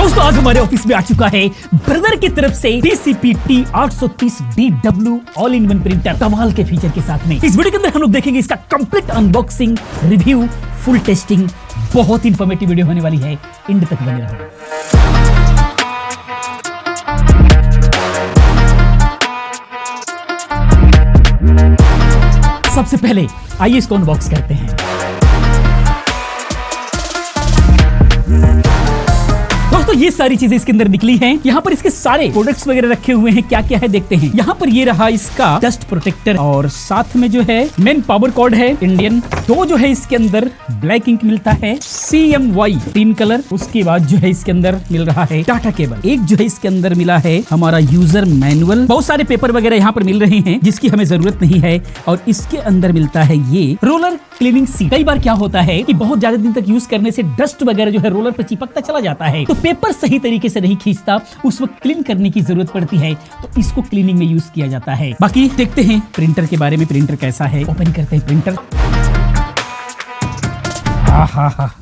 दोस्तों आज हमारे ऑफिस में आ चुका है ब्रदर की तरफ से DCP T830DW all in one printer कमाल के फीचर के साथ में। इस वीडियो के अंदर हम लोग देखेंगे इसका complete unboxing, review, full testing. बहुत इंफॉर्मेटिव वीडियो होने वाली है, एंड तक बने रहो। सबसे पहले आइए इसको अनबॉक्स करते हैं। दोस्तों ये सारी चीजें इसके अंदर निकली हैं। यहाँ पर इसके सारे प्रोडक्ट्स वगैरह रखे हुए हैं। क्या क्या है देखते हैं। यहाँ पर ये रहा इसका डस्ट प्रोटेक्टर और साथ में जो है मेन पावर कॉर्ड है इंडियन। दो जो है इसके अंदर ब्लैक इंक मिलता है CMY 3 कलर। उसके बाद जो है इसके अंदर मिल रहा है डाटा केबल। एक जो है इसके अंदर मिला है हमारा यूजर मैनुअल। बहुत सारे पेपर वगैरह यहाँ पर मिल रहे हैं जिसकी हमें जरूरत नहीं है। और इसके अंदर मिलता है ये रोलर क्लीनिंग सीट। कई बार क्या होता है कि बहुत ज्यादा दिन तक यूज करने से डस्ट वगैरह जो है रोलर पर चिपकता चला जाता है, तो पेपर सही तरीके से नहीं खींचता, उस वक्त क्लीन करने की जरूरत पड़ती है, तो इसको क्लीनिंग में यूज किया जाता है। बाकी देखते हैं प्रिंटर के बारे में। प्रिंटर कैसा है, ओपन करते हैं प्रिंटर।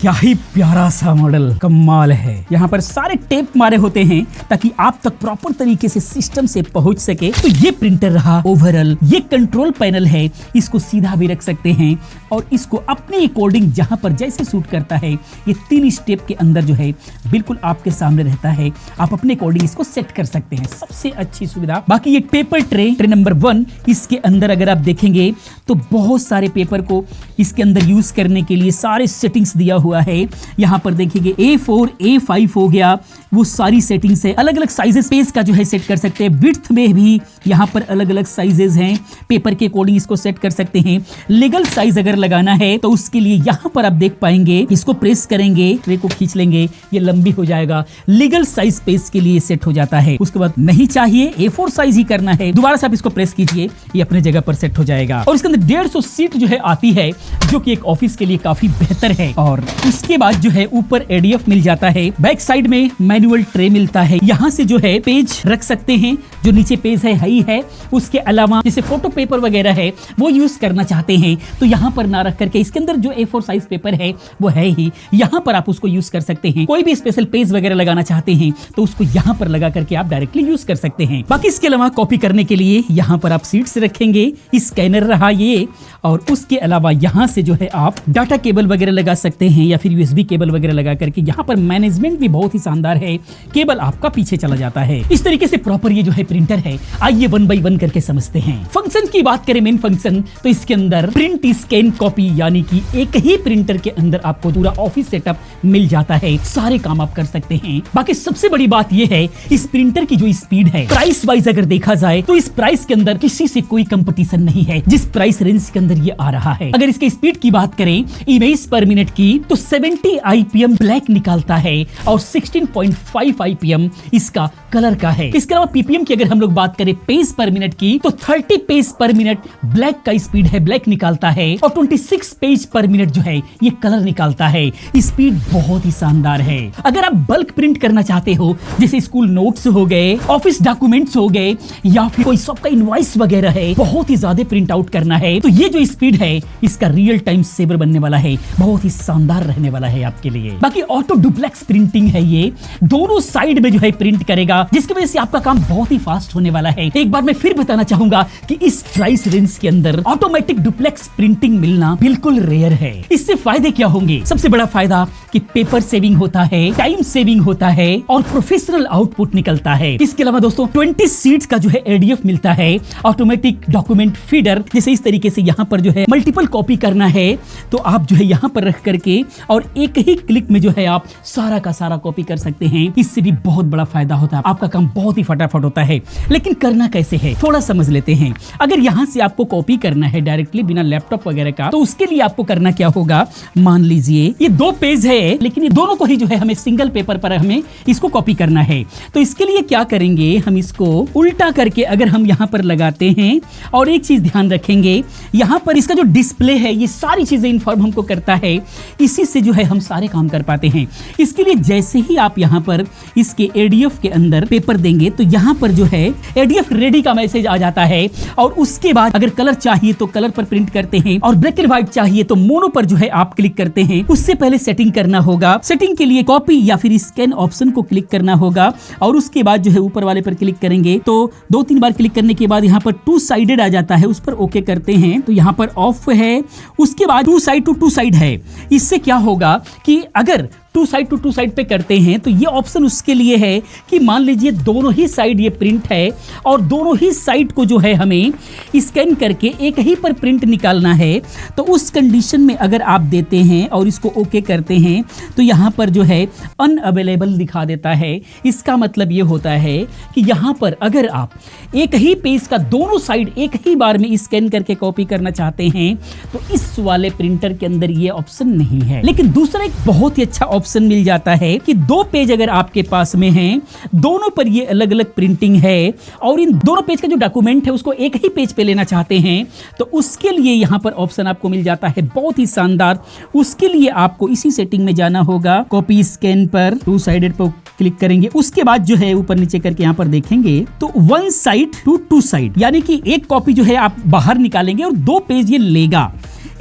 क्या ही प्यारा सा मॉडल, कमाल है। यहाँ पर सारे टेप मारे होते हैं ताकि आप तक प्रॉपर तरीके से सिस्टम से पहुंच सके। तो ये प्रिंटर रहा ओवरऑल। ये कंट्रोल पैनल है, इसको सीधा भी रख सकते हैं और इसको अपनी अकॉर्डिंग जहां पर जैसे सूट करता है, ये 3 स्टेप के अंदर जो है बिल्कुल आपके सामने रहता है। आप अपने अकॉर्डिंग इसको सेट कर सकते हैं, सबसे अच्छी सुविधा। बाकी ये पेपर ट्रे नंबर 1, इसके अंदर अगर आप देखेंगे तो बहुत सारे पेपर को इसके अंदर यूज करने के लिए सारे सेटिंग्स दिया हुआ है। यहाँ पर देखिए A4, A5 हो गया, वो सारी सेटिंग्स है। अलग अलग साइजेस पेज का जो है सेट कर सकते हैं। विड्थ में भी यहाँ पर अलग अलग साइजेस हैं, पेपर के अकॉर्डिंग इसको सेट कर सकते हैं। लीगल साइज अगर लगाना है तो उसके लिए यहाँ पर आप देख पाएंगे, इसको प्रेस करेंगे, ट्रे को खींच लेंगे, ये लंबी हो जाएगा। लीगल साइज पेज के लिए सेट हो जाता है। उसके बाद नहीं चाहिए A4 साइज ही करना है, दोबारा से आप इसको प्रेस कीजिए, ये अपने जगह पर सेट हो जाएगा। और इसके अंदर 150 सीट जो है आती है, जो कि एक ऑफिस के लिए काफी बेहतर है। और उसके बाद जो है ऊपर ADF मिल जाता है। बैक साइड में मैनुअल ट्रे मिलता है। यहाँ से जो है पेज रख सकते हैं, जो नीचे पेज है ही है। उसके अलावा जैसे फोटो पेपर वगैरह है वो यूज करना चाहते हैं तो यहाँ पर ना रख करके इसके अंदर जो A4 साइज पेपर है वो है ही, यहाँ पर आप उसको यूज कर सकते हैं। कोई भी स्पेशल पेज वगैरह लगाना चाहते हैं तो उसको यहाँ पर लगा करके आप डायरेक्टली यूज कर सकते हैं। बाकी इसके अलावा कॉपी करने के लिए यहाँ पर आप सीट्स रखेंगे, स्कैनर रहा ये। और उसके अलावा यहाँ से जो है आप डाटा केबल वगैरह लगा सकते हैं या फिर USB केबल वगैरह लगा करके। यहाँ पर मैनेजमेंट भी बहुत ही शानदार है, केबल आपका पीछे चला जाता है। इस तरीके से प्रॉपर ये जो है प्रिंटर है। आइए 1 बाय 1 करके समझते हैं। फंक्शन की बात करें, मेन फंक्शन, तो इसके अंदर प्रिंट, स्कैन, कॉपी, यानी कि एक ही प्रिंटर के अंदर आपको पूरा ऑफिस सेटअप मिल जाता है। सारे काम आप कर सकते हैं। बाकी सबसे बड़ी बात यह है इस प्रिंटर की जो स्पीड है, प्राइस वाइज अगर देखा जाए तो इस प्राइस के अंदर किसी से कोई कंपटीशन नहीं है जिस प्राइस रेंज के अंदर ये आ रहा है। अगर इसके स्पीड की बात करें इमेज पर मिनट की, तो 70 IPM ब्लैक निकालता है और 16.5 IPM इसका कलर का है। इसके अलावा PPM की अगर हम लोग बात करें पेज पर मिनट की, तो 30 पेज पर मिनट ब्लैक का स्पीड है, ब्लैक निकालता है। और 26 पेज पर मिनट जो है ये कलर निकालता है। स्पीड बहुत ही शानदार है। अगर आप बल्क प्रिंट करना चाहते हो, जैसे स्कूल नोट्स हो गए, ऑफिस डॉक्यूमेंट्स हो गए, या फिर कोई सबका इनवॉइस वगैरह है, बहुत ही ज्यादा प्रिंट आउट करना है, तो ये जो स्पीड है इसका रियल टाइम सेवर बनने वाला है, बहुत ही शानदार रहने वाला है आपके लिए। बाकी ऑटो डुप्लेक्स प्रिंटिंग है, ये दोनों साइड में जो है प्रिंट करेगा, जिसकी वजह से आपका काम बहुत ही फास्ट होने वाला है। एक बार मैं फिर बताना चाहूंगा कि इस प्राइस रेंज के अंदर ऑटोमेटिक डुप्लेक्स प्रिंटिंग मिलना बिल्कुल रेयर है। इससे फायदे क्या होंगे? सबसे बड़ा फायदा कि पेपर सेविंग होता है, टाइम सेविंग होता है और प्रोफेशनल आउटपुट निकलता है। इसके अलावा दोस्तों 20 सीट्स का जो है ADF मिलता है, ऑटोमेटिक डॉक्यूमेंट फीडर। जैसे इस तरीके से यहाँ पर जो है मल्टीपल कॉपी करना है तो आप जो है यहाँ पर रख करके और एक ही क्लिक में जो है आप सारा का सारा कॉपी कर सकते हैं। इससे भी बहुत बड़ा फायदा होता है, आपका काम बहुत ही फटाफट होता है। लेकिन करना कैसे है थोड़ा समझ लेते हैं। अगर यहाँ से आपको कॉपी करना है डायरेक्टली बिना लैपटॉप वगैरह का, तो उसके लिए आपको करना क्या होगा, मान लीजिए ये 2 पेज है, लेकिन ये दोनों को ही जो है हमें सिंगल पेपर पर हमें इसको कॉपी करना है। तो इसके लिए क्या करेंगे, हम इसको उल्टा करके अगर हम यहाँ पर लगाते हैं और एक चीज ध्यान रखेंगे, यहाँ पर इसका जो डिस्प्ले है ये सारी चीजें इन्फॉर्म हमको करता है है, इसी से जो है हम सारे काम कर पाते हैं। इसके लिए जैसे ही आप यहाँ पर इसके ADF के अंदर पेपर देंगे तो यहाँ पर जो है ADF रेडी का मैसेज आ जाता है, और उसके बाद अगर कलर चाहिए तो कलर पर प्रिंट करते हैं, और ब्लैक एंड व्हाइट चाहिए तो मोनो पर जो है आप क्लिक करते हैं। उससे पहले सेटिंग करना होगा। सेटिंग के लिए कॉपी या फिर स्कैन ऑप्शन को क्लिक करना होगा, और उसके बाद जो है ऊपर वाले पर क्लिक करेंगे तो 2-3 बार क्लिक करने के बाद यहाँ पर 2 साइडेड आ जाता है, उस पर ओके करते हैं तो यहाँ पर ऑफ है। उसके बाद 2 साइड टू 2 साइड है। इससे क्या होगा कि अगर 2 साइड टू 2 साइड पे करते हैं तो ये ऑप्शन उसके लिए है कि मान लीजिए दोनों ही साइड ये प्रिंट है और दोनों ही साइड को जो है हमें स्कैन करके एक ही पर प्रिंट निकालना है, तो उस कंडीशन में अगर आप देते हैं और इसको ओके करते हैं तो यहाँ पर जो है अनअवेलेबल दिखा देता है। इसका मतलब ये होता है कि यहाँ पर अगर आप एक ही पेज का दोनों साइड एक ही बार में स्कैन करके कॉपी करना चाहते हैं तो इस वाले प्रिंटर के अंदर ये ऑप्शन नहीं है। लेकिन दूसरा एक बहुत ही अच्छा ऑप्शन मिल जाता है कि 2 पेज अगर आपके पास में हैं, दोनों पर ये अलग अलग प्रिंटिंग है और इन दोनों पेज का जो डॉक्यूमेंट है उसको एक ही पेज पे लेना चाहते हैं तो उसके लिए यहाँ पर ऑप्शन आपको मिल जाता है, बहुत ही शानदार। उसके लिए आपको इसी सेटिंग में जाना होगा, कॉपी स्कैन पर 2 साइडेड पर क्लिक करेंगे। उसके बाद जो है ऊपर नीचे करके यहाँ पर देखेंगे तो 1 साइड टू 2 साइड, यानी कि एक कॉपी जो है आप बाहर निकालेंगे और 2 पेज ये लेगा।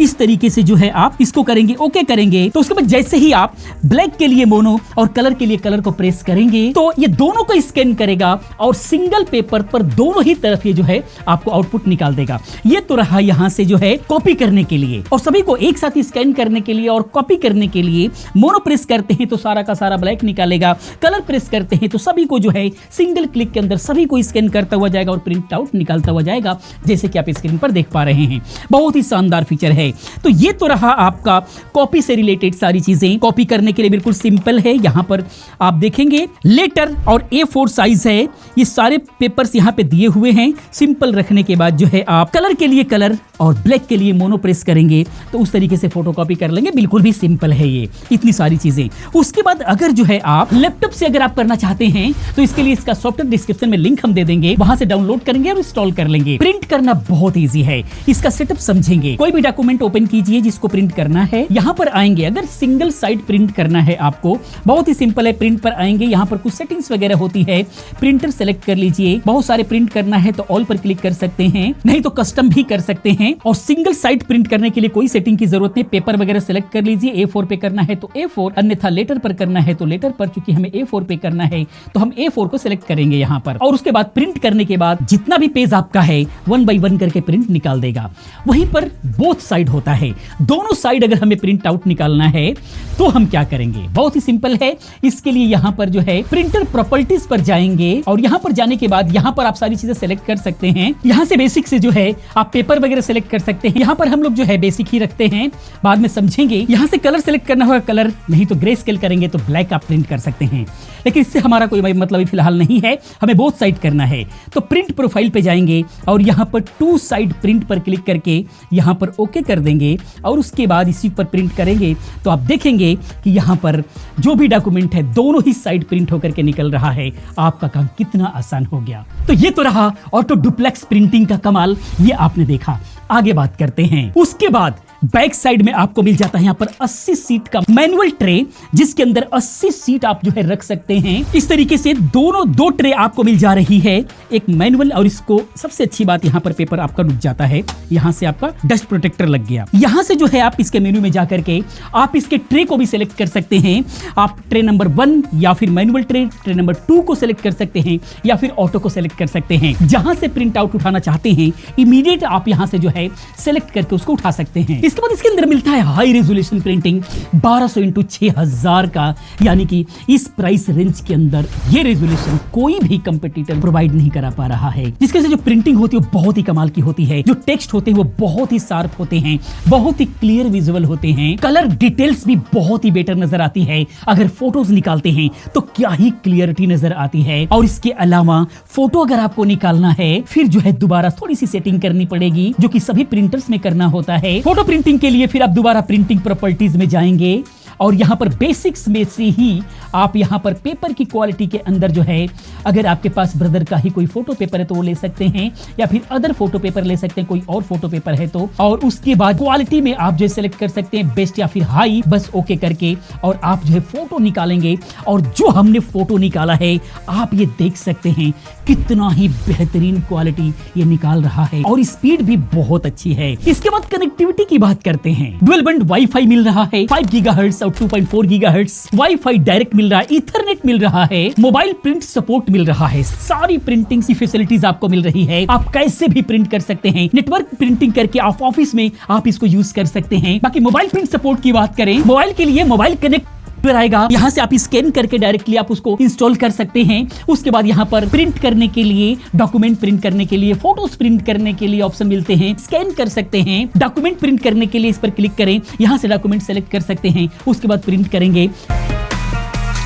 इस तरीके से जो है आप इसको करेंगे, ओके करेंगे तो उसके बाद जैसे ही आप ब्लैक के लिए मोनो और कलर के लिए कलर को प्रेस करेंगे तो ये दोनों को स्कैन करेगा और सिंगल पेपर पर दोनों ही तरफ ये जो है आपको आउटपुट निकाल देगा। ये तो रहा यहाँ से जो है कॉपी करने के लिए, और सभी को एक साथ स्कैन करने के लिए और कॉपी करने के लिए मोनो प्रेस करते हैं तो सारा का सारा ब्लैक निकालेगा, कलर प्रेस करते हैं तो सभी को जो है सिंगल क्लिक के अंदर सभी को स्कैन करता हुआ जाएगा और प्रिंट आउट निकालता हुआ जाएगा, जैसे कि आप स्क्रीन पर देख पा रहे हैं। बहुत ही शानदार फीचर है। तो ये तो रहा आपका कॉपी से रिलेटेड सारी चीजें। कॉपी करने के लिए बिल्कुल सिंपल है। यहाँ पर आप देखेंगे लेटर और A4 साइज है, ये सारे पेपर्स यहाँ पे दिए हुए हैं। सिंपल रखने के बाद जो है आप कलर के लिए कलर और ब्लैक के लिए मोनो प्रेस करेंगे तो उस तरीके से फोटोकॉपी कर लेंगे। बिल्कुल भी सिंपल है ये, इतनी सारी चीजें। उसके बाद अगर जो है आप लैपटॉप से अगर आप करना चाहते हैं तो इसके लिए इसका सॉफ्टवेयर डिस्क्रिप्शन में लिंक हम दे देंगे, वहां से डाउनलोड करेंगे और इंस्टॉल कर लेंगे। प्रिंट करना बहुत ईजी है, इसका सेटअप समझेंगे। कोई भी डॉक्यूमेंट ओपन कीजिए जिसको प्रिंट करना है, यहाँ पर आएंगे। अगर सिंगल साइड प्रिंट करना है आपको, बहुत ही सिंपल है। प्रिंट पर आएंगे, यहाँ पर कुछ सेटिंग्स वगैरह होती है, प्रिंटर सेलेक्ट कर लीजिए। बहुत सारे प्रिंट करना है तो ऑल पर क्लिक कर सकते हैं, नहीं तो कस्टम भी कर सकते हैं। और सिंगल साइड प्रिंट करने के लिए कोई सेटिंग की जरूरत नहीं, पेपर वगैरह सेलेक्ट कर लीजिए। A4 पे करना है तो A4, अन्यथा लेटर पर करना है तो लेटर पर। चूंकि हमें A4 पे करना है तो हम A4 को सिलेक्ट करेंगे यहाँ पर, और उसके बाद प्रिंट करने के बाद जितना भी पेज आपका है 1 बाय 1 करके प्रिंट निकाल देगा। वहीं पर बोथ साइड होता है, दोनों साइड अगर हमें प्रिंट आउट निकालना है तो हम क्या करेंगे, बहुत ही सिंपल है। इसके लिए यहाँ पर जो है प्रिंटर प्रॉपर्टीज पर जाएंगे, और यहाँ पर जाने के बाद यहाँ पर आप सारी चीजें सेलेक्ट कर सकते हैं। यहाँ से बेसिक से जो है आप पेपर वगैरह सेलेक्ट कर सकते हैं। यहाँ पर हम लोग जो है बेसिक ही रखते हैं, बाद में समझेंगे। यहाँ से कलर सेलेक्ट करना होगा कलर, नहीं तो ग्रे स्केल करेंगे तो ब्लैक आप प्रिंट कर सकते हैं। लेकिन इससे हमारा कोई मतलब फिलहाल नहीं है, हमें बोथ साइड करना है। तो प्रिंट प्रोफाइल पे जाएंगे और यहाँ पर 2 साइड प्रिंट पर क्लिक करके यहाँ पर ओके कर देंगे, और उसके बाद इसी पर प्रिंट करेंगे तो आप देखेंगे कि यहाँ पर जो भी डॉक्यूमेंट है दोनों ही साइड प्रिंट होकर के निकल रहा है। आपका काम कितना आसान हो गया। तो ये तो रहा ऑटो डुप्लेक्स प्रिंटिंग का कमाल, ये आपने देखा। आगे बात करते हैं। उसके बाद बैक साइड में आपको मिल जाता है यहाँ पर 80 सीट का मैनुअल ट्रे, जिसके अंदर 80 सीट आप जो है रख सकते हैं। इस तरीके से दोनों 2 ट्रे आपको मिल जा रही है, एक मैनुअल, और इसको सबसे अच्छी बात यहाँ पर पेपर आपका रुक जाता है। यहाँ से आपका डस्ट प्रोटेक्टर लग गया। यहाँ से जो है आप इसके मेन्यू में जाकर के आप इसके ट्रे को भी सिलेक्ट कर सकते हैं। आप ट्रे नंबर 1 या फिर मैनुअल ट्रे नंबर 2 को सिलेक्ट कर सकते हैं, या फिर ऑटो को सिलेक्ट कर सकते हैं। जहां से प्रिंट आउट उठाना चाहते हैं इमीडिएट आप यहाँ से जो है सिलेक्ट करके उसको उठा सकते हैं। इसके बाद इसके अंदर मिलता है हाई रेजोल्यूशन प्रिंटिंग 1200 इंटू 6000 का, यानी कि इस प्राइस रेंज के अंदर ये रेजोल्यूशन कोई भी कंपटीटर प्रोवाइड नहीं करा पा रहा है। जिसके से जो प्रिंटिंग होती है वो बहुत ही कमाल की होती है, जो टेक्स्ट होते हैं वो बहुत ही शार्प होते हैं, बहुत ही क्लियर विजुअल होते हैं, कलर डिटेल्स भी बहुत ही बेटर नजर आती है। अगर फोटोज निकालते हैं तो क्या ही क्लियरिटी नजर आती है। और इसके अलावा फोटो अगर आपको निकालना है फिर जो है दोबारा थोड़ी सी सेटिंग करनी पड़ेगी, जो कि सभी प्रिंटर्स में करना होता है। फोटो प्रिंटिंग के लिए फिर आप दोबारा प्रिंटिंग प्रॉपर्टीज में जाएंगे और यहाँ पर बेसिक्स में से ही आप यहाँ पर पेपर की क्वालिटी के अंदर जो है, अगर आपके पास ब्रदर का ही कोई फोटो पेपर है तो वो ले सकते हैं, या फिर अदर फोटो पेपर ले सकते हैं कोई और फोटो पेपर है तो। और उसके बाद क्वालिटी में आप जो सेलेक्ट कर सकते हैं बेस्ट या फिर हाई, बस ओके करके और आप जो है फोटो निकालेंगे। और जो हमने फोटो निकाला है आप ये देख सकते हैं कितना ही बेहतरीन क्वालिटी ये निकाल रहा है और स्पीड भी बहुत अच्छी है। इसके बाद कनेक्टिविटी की बात करते हैं। डुअल बैंड वाईफाई मिल रहा है 5 गीगाहर्ट्ज और 2.4 गीगाहर्ट्ज, वाईफाई डायरेक्ट मिल रहा है, ईथरनेट मिल रहा है, मोबाइल प्रिंट सपोर्ट मिल रहा है, सारी प्रिंटिंग की फैसिलिटीज आपको मिल रही है। आप कैसे भी प्रिंट कर सकते हैं, नेटवर्क प्रिंटिंग करके आप ऑफिस में आप इसको यूज कर सकते हैं। बाकी मोबाइल प्रिंट सपोर्ट की बात करें, मोबाइल के लिए मोबाइल कनेक्ट आएगा, यहाँ से आप स्कैन करके डायरेक्टली आप उसको इंस्टॉल कर सकते हैं। उसके बाद यहाँ पर प्रिंट करने के लिए, डॉक्यूमेंट प्रिंट करने के लिए, फोटोज प्रिंट करने के लिए ऑप्शन मिलते हैं, स्कैन कर सकते हैं। डॉक्यूमेंट प्रिंट करने के लिए इस पर क्लिक करें, यहाँ से डॉक्यूमेंट सेलेक्ट कर सकते हैं, उसके बाद प्रिंट करेंगे।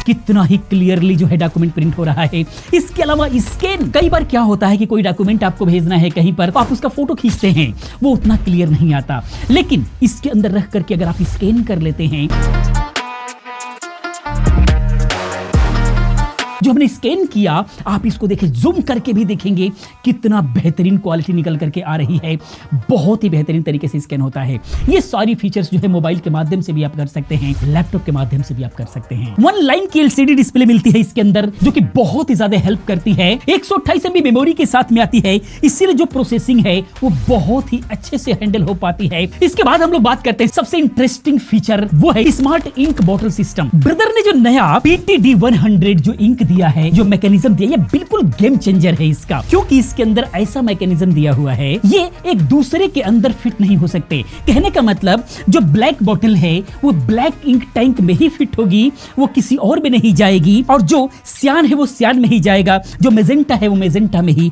कितना ही क्लियरली जो है डॉक्यूमेंट प्रिंट हो रहा है। इसके अलावा स्कैन, कई बार क्या होता है कि कोई डॉक्यूमेंट आपको भेजना है कहीं पर, आप उसका फोटो खींचते हैं, वो उतना क्लियर नहीं आता, लेकिन इसके अंदर रख करके अगर आप स्कैन कर लेते हैं, जो हमने स्कैन किया, आप इसको देखें, जूम करके भी देखेंगे कितना बेहतरीन क्वालिटी निकल करके आ रही है। बहुत ही बेहतरीन तरीके से स्कैन होता है। ये सारी फीचर्स जो है मोबाइल के माध्यम से भी आप कर सकते हैं, लैपटॉप के माध्यम से भी आप कर सकते हैं। 1 लाइन की एलसीडी डिस्प्ले मिलती है इसके अंदर, जो कि बहुत ही ज्यादा हेल्प करती है। 128 MB मेमोरी के साथ में आती है, इसीलिए जो प्रोसेसिंग है वो बहुत ही अच्छे से हैंडल हो पाती है। इसके बाद हम लोग बात करते हैं सबसे इंटरेस्टिंग फीचर, वो है smart ink bottle system. Brother ने जो नया PTD 100 जो इंक दिया है, जो मैकेनिज्म दिया, ये बिल्कुल गेम चेंजर है इसका, क्योंकि इसके अंदर ऐसा मैकेनिज्म दिया हुआ है, ये एक दूसरे के अंदर फिट नहीं हो सकते। कहने का मतलब, जो ब्लैक बॉटल है वो ब्लैक इंक टैंक में ही फिट होगी, वो किसी और में नहीं जाएगी, और जो सियान है वो सियान में ही जाएगा, जो मेजेंटा है वो मेजेंटा में ही,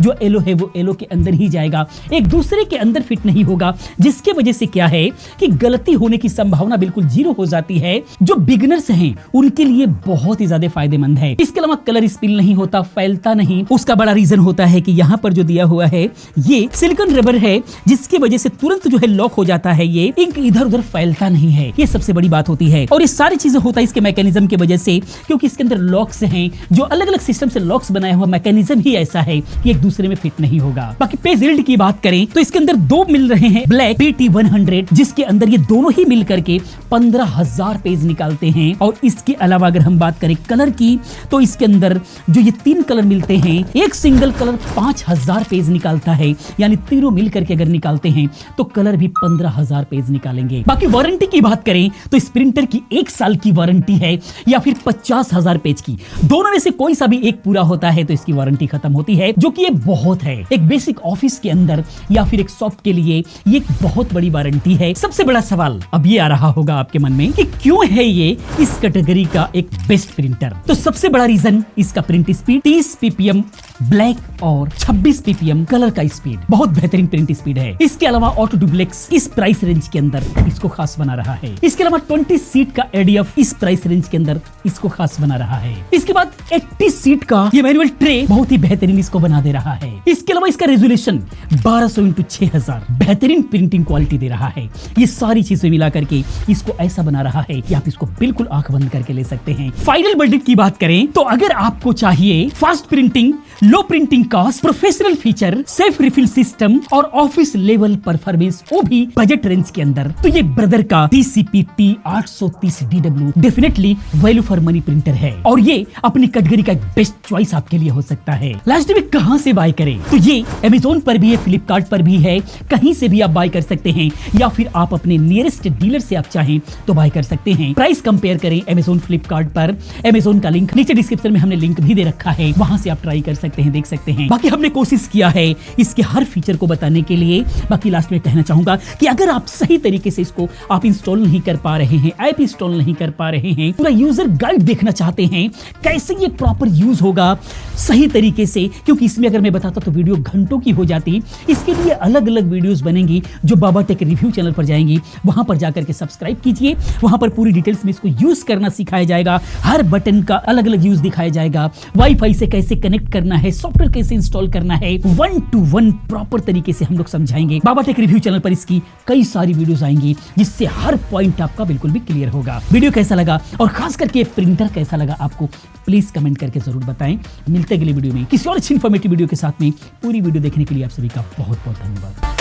जो येलो है वो येलो के अंदर ही जाएगा, एक दूसरे के अंदर फिट नहीं होगा। जिसके वजह से क्या है कि गलती होने की संभावना बिल्कुल 0 हो जाती है। जो बिगिनर्स हैं उनके लिए बहुत ही ज्यादा फायदेमंद है। इसके अलावा कलर स्पिल नहीं होता, फैलता नहीं। उसका बड़ा रीजन होता है कि यहाँ पर जो दिया हुआ है ये सिलिकॉन रबर है, जिसकी वजह से तुरंत जो है लॉक हो जाता है, ये इंक इधर उधर फैलता नहीं है। ये सबसे बड़ी बात होती है, और ये सारी चीजें होता है इसके मैकेनिज्म की वजह से, क्योंकि इसके अंदर लॉक्स हैं, जो अलग अलग सिस्टम से लॉक्स बनाया हुआ मैकेनिज्म ही ऐसा है कि एक दूसरे में फिट नहीं होगा। बाकी पेज यील्ड की बात करें तो इसके अंदर 2 मिल रहे हैं ब्लैक PT 100, जिसके अंदर ये दोनों ही मिल करके 15,000 पेज निकालते हैं। और इसके अलावा अगर हम बात करें कलर की, तो इसके अंदर जो ये 3 कलर मिलते हैं, एक सिंगल कलर 5,000 पेज निकालता है, यानी तीनों मिल करके अगर निकालते हैं तो कलर भी 15,000 पेज निकालेंगे। बाकी वारंटी की बात करें तो इस प्रिंटर की 1 साल की वारंटी है, या फिर 50,000 पेज की, दोनों में से कोई सा भी एक पूरा होता है तो इसकी वारंटी खत्म होती है, जो कि ये बहुत है। एक बेसिक ऑफिस के अंदर या फिर एक शॉप के लिए ये एक बहुत बड़ी वारंटी है। सबसे बड़ा सवाल अब ये आ रहा होगा आपके मन में कि क्यों है ये इस कैटेगरी का एक बेस्ट प्रिंटर। तो सबसे बड़ा रीजन इसका प्रिंट स्पीड, 30 PPM ब्लैक और 26 PPM कलर का स्पीड, बहुत बेहतरीन प्रिंट स्पीड है। इसके अलावा ऑटो डुप्लेक्स इस प्राइस रेंज के अंदर इसको खास बना रहा है। इसके अलावा 20 सीट का ADF इस प्राइस रेंज के अंदर इसको खास बना रहा है। इसके बाद 80 सीट का ये मैनुअल ट्रे बहुत ही बेहतरीन इसको बना दे रहा है। इसके अलावा इसका रेजोल्यूशन 1200x6000 बेहतरीन प्रिंटिंग क्वालिटी दे रहा है। ये सारी चीजें मिला करके इसको ऐसा बना रहा है कि आप इसको बिल्कुल आंख बंद करके ले सकते हैं। फाइनल बजट की बात करें तो अगर आपको चाहिए fast printing, low printing cost, professional feature, safe refill system और ऑफिस लेवल परफॉर्मेंस, वो भी बजट रेंज के अंदर, तो ये ब्रदर का DCP T830DW definitely value for money printer है, और ये अपनी कैटेगरी का एक बेस्ट चॉइस आपके लिए हो सकता है। लास्ट में कहां से बाय करें, तो ये Amazon पर भी है, फ्लिपकार्ट पर भी है, कहीं से भी आप बाय कर सकते हैं, या फिर आप अपने नियरेस्ट डीलर से आप चाहें तो बाय कर सकते हैं। प्राइस कंपेयर करें Amazon, फ्लिपकार्ट पर। Amazon का लिंक नीचे डिस्क्रिप्शन में हमने लिंक भी दे रखा है, वहां से आप ट्राई कर सकते हैं, देख सकते हैं। बाकी हमने कोशिश किया है इसके हर फीचर को बताने के लिए। बाकी लास्ट में कहना चाहूंगा कि अगर आप सही तरीके से इसको आप इंस्टॉल नहीं कर पा रहे हैं, ऐप इंस्टॉल नहीं कर पा रहे हैं, पूरा यूजर गाइड देखना चाहते हैं, कैसे ये प्रॉपर यूज होगा सही तरीके से, क्योंकि इसमें अगर मैं बताता तो वीडियो घंटों की हो जाती। इसके लिए अलग अलग वीडियोस बनेंगी जो बाबा टेक रिव्यू चैनल पर जाएंगी, वहां पर जाकर के सब्सक्राइब कीजिए। वहां पर पूरी डिटेल्स में इसको यूज करना सिखाया जाएगा, हर बटन का अलग अलग यूज दिखाया जाएगा, वाईफाई से कैसे कनेक्ट करना है, सॉफ्टवेयर कैसे इंस्टॉल करना है, 1 to 1 प्रॉपर तरीके से हम लोग समझाएंगे। बाबा टेक रिव्यू चैनल पर इसकी कई सारी वीडियोस आएंगी जिससे हर पॉइंट आपका बिल्कुल भी क्लियर होगा। वीडियो कैसा लगा और खास करके प्रिंटर कैसा लगा आपको, प्लीज कमेंट करके जरूर बताएं। मिलते हैं अगली वीडियो में किसी और अच्छी इन्फॉर्मेटिव वीडियो के साथ में। पूरी वीडियो देखने के लिए आप सभी का बहुत बहुत धन्यवाद।